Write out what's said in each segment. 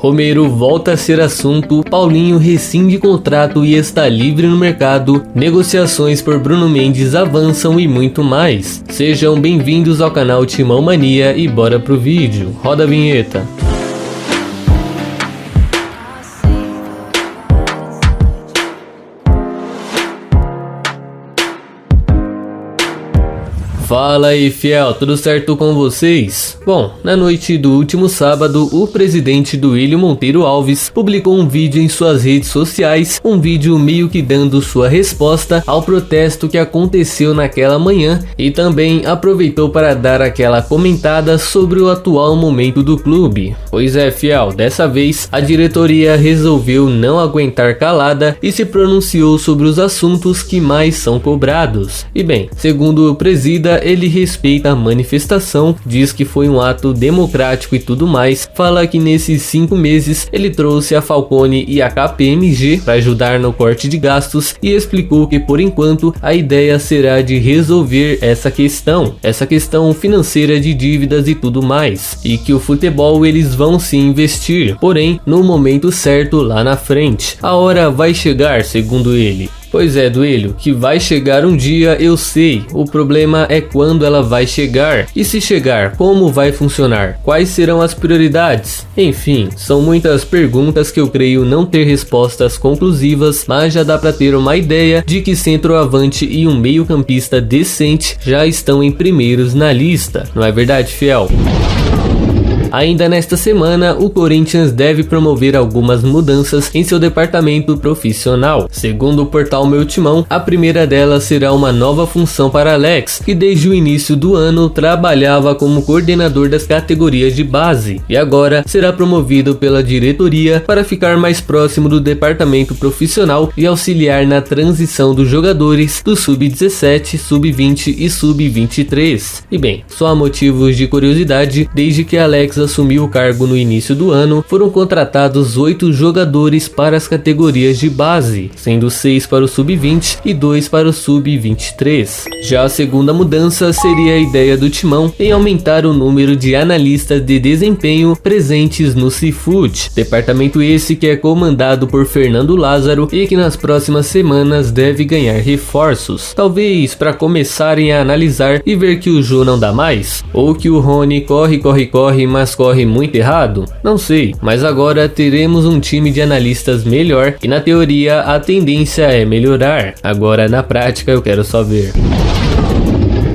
Romero volta a ser assunto, Paulinho rescinde contrato e está livre no mercado, negociações por Bruno Mendes avançam e muito mais. Sejam bem-vindos ao canal Timão Mania e bora pro vídeo. Roda a vinheta. Fala aí, fiel, tudo certo com vocês? Bom, na noite do último sábado, o presidente Duílio Monteiro Alves publicou um vídeo em suas redes sociais, um vídeo meio que dando sua resposta ao protesto que aconteceu naquela manhã e também aproveitou para dar aquela comentada sobre o atual momento do clube. Pois é, fiel, dessa vez a diretoria resolveu não aguentar calada e se pronunciou sobre os assuntos que mais são cobrados. E bem, segundo o presida, ele respeita a manifestação, diz que foi um ato democrático e tudo mais, fala que nesses 5 meses ele trouxe a Falcone e a KPMG para ajudar no corte de gastos e explicou que por enquanto a ideia será de resolver essa questão financeira de dívidas e tudo mais, e que o futebol eles vão se investir, porém no momento certo lá na frente. A hora vai chegar, segundo ele. Pois é, Duílio, que vai chegar um dia eu sei, o problema é quando ela vai chegar, e se chegar, como vai funcionar, quais serão as prioridades, enfim, são muitas perguntas que eu creio não ter respostas conclusivas, mas já dá pra ter uma ideia de que centroavante e um meio campista decente já estão em primeiros na lista, não é verdade, fiel? Ainda nesta semana, o Corinthians deve promover algumas mudanças em seu departamento profissional. Segundo o portal Meu Timão, a primeira delas será uma nova função para Alex, que desde o início do ano trabalhava como coordenador das categorias de base, e agora será promovido pela diretoria para ficar mais próximo do departamento profissional e auxiliar na transição dos jogadores do Sub-17, Sub-20 e Sub-23. E bem, só há motivos de curiosidade, desde que Alex assumiu o cargo no início do ano, foram contratados 8 jogadores para as categorias de base, sendo 6 para o Sub-20 e 2 para o Sub-23. Já a segunda mudança seria a ideia do Timão em aumentar o número de analistas de desempenho presentes no Seafood, departamento esse que é comandado por Fernando Lázaro e que nas próximas semanas deve ganhar reforços, talvez para começarem a analisar e ver que o Jô não dá mais, ou que o Rony corre, mas corre muito errado? Não sei, mas agora teremos um time de analistas melhor e na teoria a tendência é melhorar, agora na prática eu quero só ver.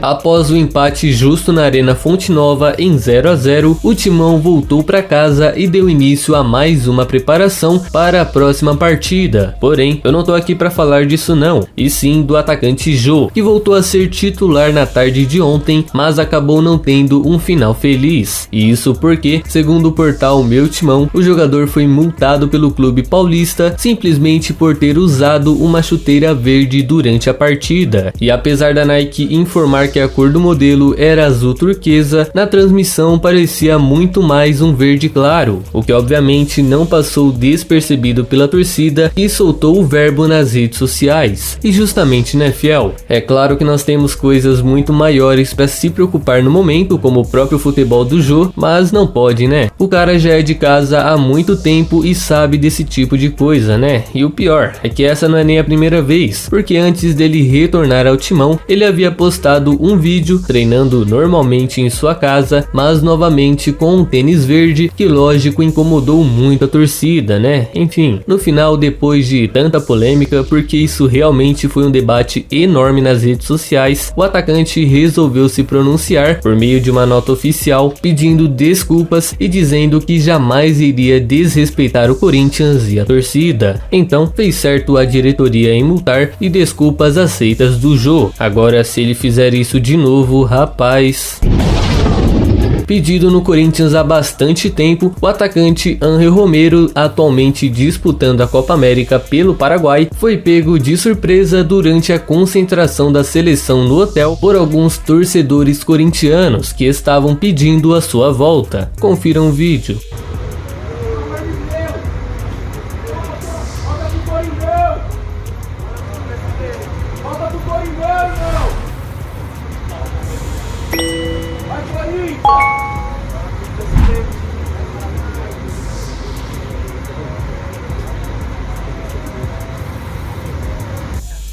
Após o empate justo na Arena Fonte Nova em 0 a 0, o Timão voltou para casa e deu início a mais uma preparação para a próxima partida. Porém, eu não tô aqui para falar disso não, e sim do atacante Jô, que voltou a ser titular na tarde de ontem, mas acabou não tendo um final feliz. E isso porque, segundo o portal Meu Timão, o jogador foi multado pelo clube paulista simplesmente por ter usado uma chuteira verde durante a partida. E apesar da Nike informar que a cor do modelo era azul turquesa, na transmissão parecia muito mais um verde claro, o que obviamente não passou despercebido pela torcida e soltou o verbo nas redes sociais. E justamente, né, fiel? É claro que nós temos coisas muito maiores para se preocupar no momento, como o próprio futebol do Jô, mas não pode, né? O cara já é de casa há muito tempo e sabe desse tipo de coisa, né? E o pior é que essa não é nem a primeira vez, porque antes dele retornar ao Timão, ele havia postado um vídeo treinando normalmente em sua casa, mas novamente com um tênis verde que lógico incomodou muito a torcida, né? Enfim, no final, depois de tanta polêmica, porque isso realmente foi um debate enorme nas redes sociais, o atacante resolveu se pronunciar por meio de uma nota oficial pedindo desculpas e dizendo que jamais iria desrespeitar o Corinthians e a torcida. Então fez certo a diretoria em multar e desculpas aceitas do Jô. Agora se ele fizer isso de novo, rapaz. Pedido no Corinthians há bastante tempo, o atacante Ángel Romero, atualmente disputando a Copa América pelo Paraguai, foi pego de surpresa durante a concentração da seleção no hotel por alguns torcedores corintianos que estavam pedindo a sua volta. Confiram o vídeo.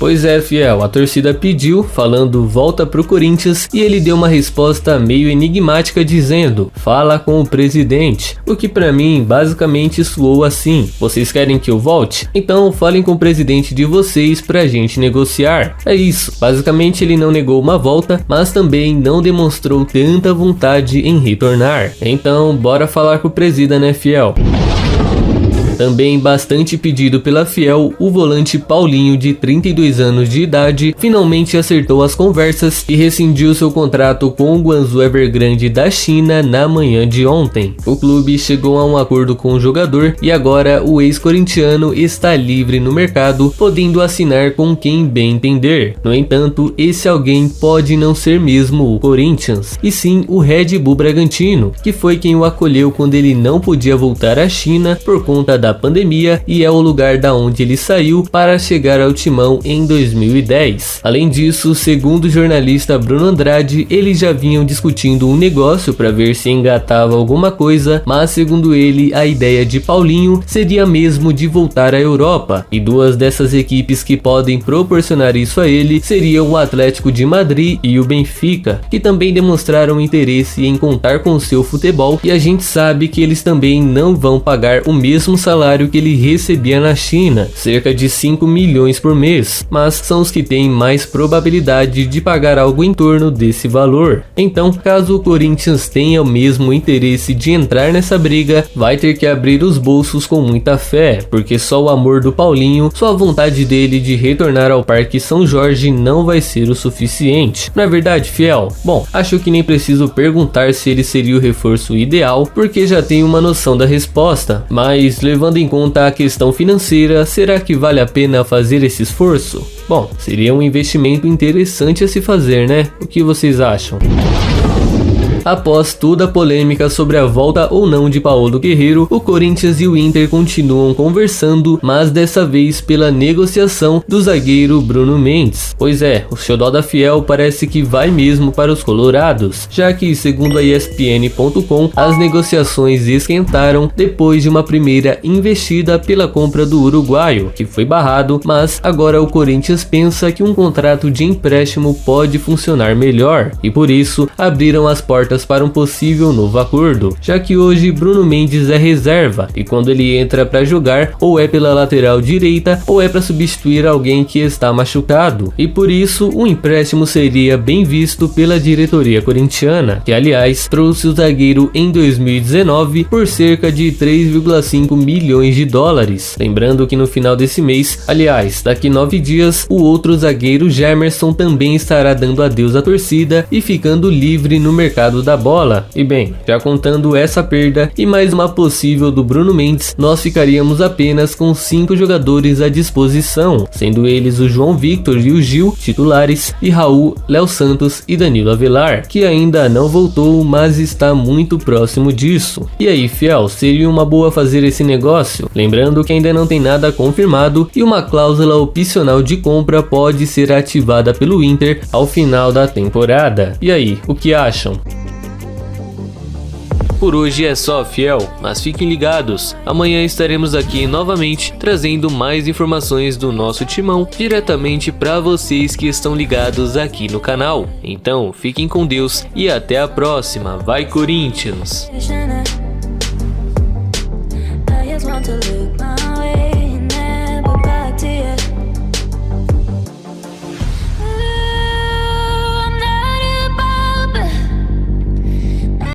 Pois é, fiel, a torcida pediu, falando volta pro Corinthians, e ele deu uma resposta meio enigmática dizendo, fala com o presidente, o que pra mim basicamente soou assim, vocês querem que eu volte? Então falem com o presidente de vocês pra gente negociar. É isso, basicamente ele não negou uma volta, mas também não demonstrou tanta vontade em retornar. Então bora falar com o presida, né, fiel? Também bastante pedido pela fiel, o volante Paulinho, de 32 anos de idade, finalmente acertou as conversas e rescindiu seu contrato com o Guangzhou Evergrande da China na manhã de ontem. O clube chegou a um acordo com o jogador e agora o ex-corintiano está livre no mercado, podendo assinar com quem bem entender. No entanto, esse alguém pode não ser mesmo o Corinthians, e sim o Red Bull Bragantino, que foi quem o acolheu quando ele não podia voltar à China por conta da pandemia e é o lugar da onde ele saiu para chegar ao timão em 2010. Além disso, segundo o jornalista Bruno Andrade, eles já vinham discutindo um negócio para ver se engatava alguma coisa, mas segundo ele, a ideia de Paulinho seria mesmo de voltar à Europa, e duas dessas equipes que podem proporcionar isso a ele seriam o Atlético de Madrid e o Benfica, que também demonstraram interesse em contar com seu futebol, e a gente sabe que eles também não vão pagar o mesmo salário que ele recebia na China, cerca de 5 milhões por mês, mas são os que têm mais probabilidade de pagar algo em torno desse valor. Então, caso o Corinthians tenha o mesmo interesse de entrar nessa briga, vai ter que abrir os bolsos com muita fé, porque só o amor do Paulinho, só a vontade dele de retornar ao Parque São Jorge não vai ser o suficiente. Não é verdade, fiel? Bom, acho que nem preciso perguntar se ele seria o reforço ideal, porque já tenho uma noção da resposta, mas levando em conta a questão financeira, será que vale a pena fazer esse esforço? Bom, seria um investimento interessante a se fazer, né? O que vocês acham? Após toda a polêmica sobre a volta ou não de Paulo Guerreiro, o Corinthians e o Inter continuam conversando, mas dessa vez pela negociação do zagueiro Bruno Mendes. Pois é, o xodó da fiel parece que vai mesmo para os colorados, já que, segundo a ESPN.com, as negociações esquentaram depois de uma primeira investida pela compra do uruguaio, que foi barrado, mas agora o Corinthians pensa que um contrato de empréstimo pode funcionar melhor, e por isso abriram as portas para um possível novo acordo, já que hoje Bruno Mendes é reserva e quando ele entra para jogar ou é pela lateral direita ou é para substituir alguém que está machucado, e por isso o empréstimo seria bem visto pela diretoria corintiana, que aliás trouxe o zagueiro em 2019 por cerca de 3,5 milhões de dólares. Lembrando que no final desse mês, aliás, daqui 9 dias, o outro zagueiro Gemerson também estará dando adeus à torcida e ficando livre no mercado da bola. E bem, já contando essa perda e mais uma possível do Bruno Mendes, nós ficaríamos apenas com 5 jogadores à disposição, sendo eles o João Victor e o Gil, titulares, e Raul, Léo Santos e Danilo Avelar, que ainda não voltou, mas está muito próximo disso. E aí, fiel, seria uma boa fazer esse negócio? Lembrando que ainda não tem nada confirmado e uma cláusula opcional de compra pode ser ativada pelo Inter ao final da temporada. E aí, o que acham? Por hoje é só, fiel, mas fiquem ligados, amanhã estaremos aqui novamente trazendo mais informações do nosso timão diretamente para vocês que estão ligados aqui no canal. Então fiquem com Deus e até a próxima, vai Corinthians!